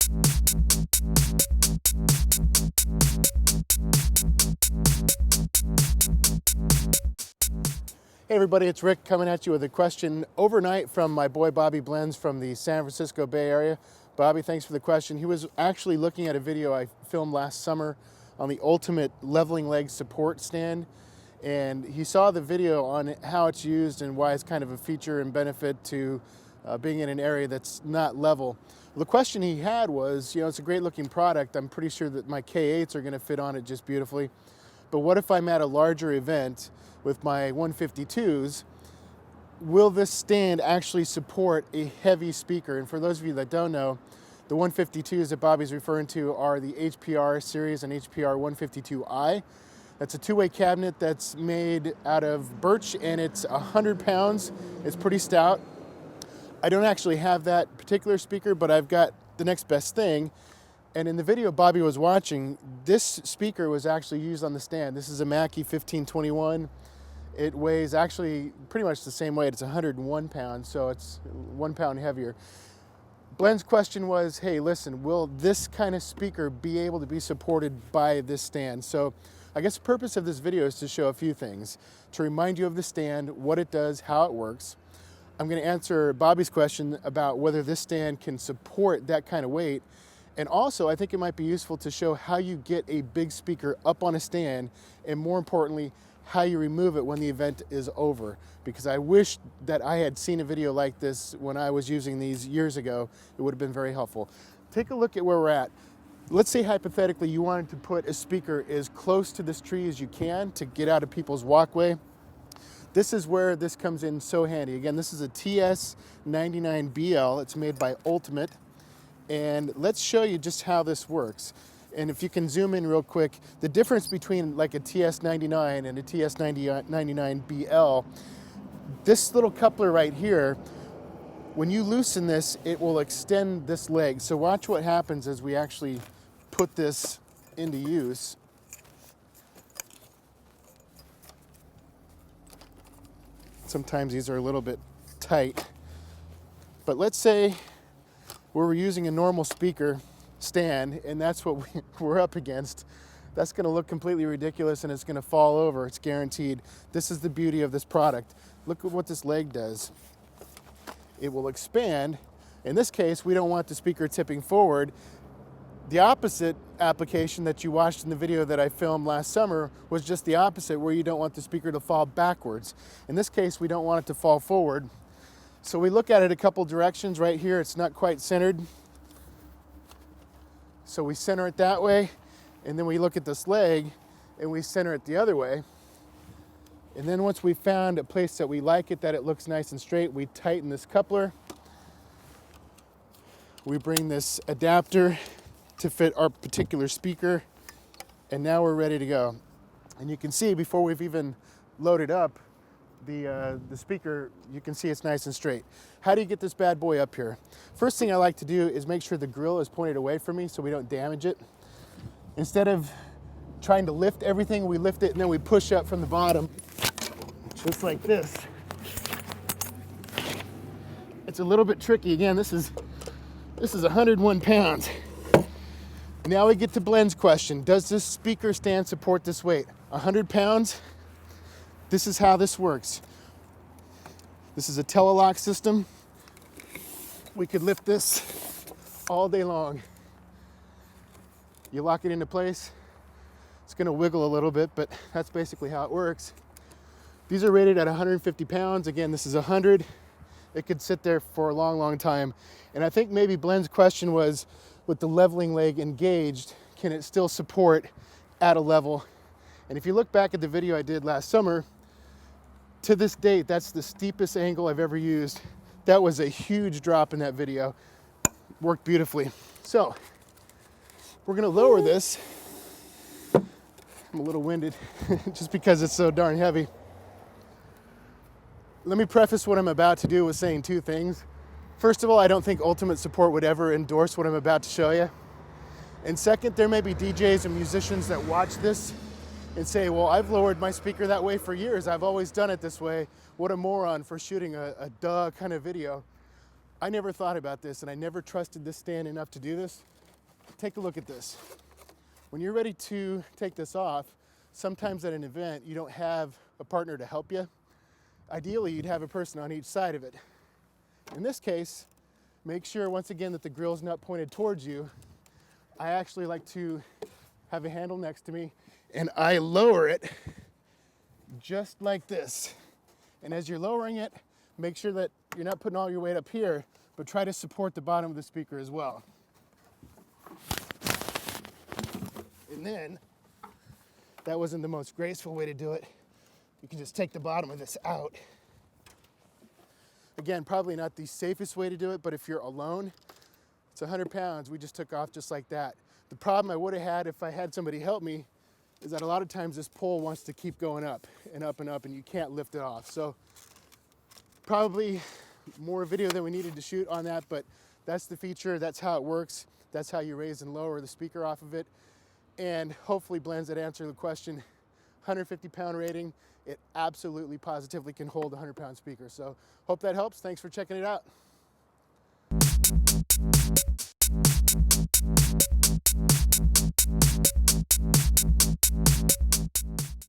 Hey everybody, it's Rick coming at you with a question overnight from my boy Bobby Blends from the San Francisco Bay Area. Bobby, thanks for the question. He was actually looking at a video I filmed last summer on the ultimate leveling leg support stand, and he saw the video on how it's used and why it's kind of a feature and benefit to being in an area that's not level. The question he had was, it's a great looking product. I'm pretty sure that my K8s are going to fit on it just beautifully. But what if I'm at a larger event with my 152s? Will this stand actually support a heavy speaker? And for those of you that don't know, the 152s that Bobby's referring to are the HPR series and HPR 152i. That's a two-way cabinet that's made out of birch, and it's 100 pounds. It's pretty stout. I don't actually have that particular speaker, but I've got the next best thing. And in the video Bobby was watching, this speaker was actually used on the stand. This is a Mackie 1521. It weighs actually pretty much the same weight. It's 101 pounds, so it's 1 pound heavier. Blend's question was, hey, listen, will this kind of speaker be able to be supported by this stand? So I guess the purpose of this video is to show a few things, to remind you of the stand, what it does, how it works. I'm going to answer Bobby's question about whether this stand can support that kind of weight. And also, I think it might be useful to show how you get a big speaker up on a stand, and more importantly, how you remove it when the event is over. Because I wish that I had seen a video like this when I was using these years ago. It would have been very helpful. Take a look at where we're at. Let's say hypothetically you wanted to put a speaker as close to this tree as you can to get out of people's walkway. This is where this comes in so handy. Again, this is a TS-99BL. It's made by Ultimate. And let's show you just how this works. And if you can zoom in real quick, the difference between like a TS-99 and a TS-99BL, this little coupler right here, when you loosen this, it will extend this leg. So watch what happens as we actually put this into use. Sometimes these are a little bit tight, but let's say we're using a normal speaker stand, and that's what we're up against. That's going to look completely ridiculous, and it's going to fall over. It's guaranteed. This is the beauty of this product. Look at what this leg does. It will expand. In this case, we don't want the speaker tipping forward. The opposite application that you watched in the video that I filmed last summer was just the opposite, where you don't want the speaker to fall backwards. In this case, we don't want it to fall forward. So we look at it a couple directions. Right here, it's not quite centered. So we center it that way, and then we look at this leg and we center it the other way. And then once we found a place that we like it, that it looks nice and straight, we tighten this coupler. We bring this adapter to fit our particular speaker, and now we're ready to go. And you can see before we've even loaded up the speaker, you can see it's nice and straight. How do you get this bad boy up here? First thing I like to do is make sure the grill is pointed away from me so we don't damage it. Instead of trying to lift everything, we lift it and then we push up from the bottom, just like this. It's a little bit tricky. Again, this is 101 pounds. Now we get to Blend's question. Does this speaker stand support this weight? 100 pounds? This is how this works. This is a telelock system. We could lift this all day long. You lock it into place. It's gonna wiggle a little bit, but that's basically how it works. These are rated at 150 pounds. Again, this is 100. It could sit there for a long, long time. And I think maybe Blend's question was, with the leveling leg engaged, can it still support at a level? And if you look back at the video I did last summer, to this date, that's the steepest angle I've ever used. That was a huge drop in that video. Worked beautifully. So, we're gonna lower this. I'm a little winded just because it's so darn heavy. Let me preface what I'm about to do with saying two things. First of all, I don't think Ultimate Support would ever endorse what I'm about to show you. And second, there may be DJs and musicians that watch this and say, well, I've lowered my speaker that way for years. I've always done it this way. What a moron for shooting a duh kind of video. I never thought about this, and I never trusted this stand enough to do this. take a look at this. When you're ready to take this off, sometimes at an event, you don't have a partner to help you. Ideally, you'd have a person on each side of it. In this case, make sure once again that the grill's not pointed towards you. I actually like to have a handle next to me and I lower it just like this. And as you're lowering it, make sure that you're not putting all your weight up here, but try to support the bottom of the speaker as well. And then, that wasn't the most graceful way to do it. You can just take the bottom of this out. Again, probably not the safest way to do it, but if you're alone, it's 100 pounds. We just took off just like that. The problem I would have had if I had somebody help me is that a lot of times this pole wants to keep going up and up and up and you can't lift it off. So probably more video than we needed to shoot on that, but that's the feature, that's how it works. That's how you raise and lower the speaker off of it. And hopefully blends that answer the question. 150-pound rating, it absolutely positively can hold a 100-pound speaker. So hope that helps. Thanks for checking it out.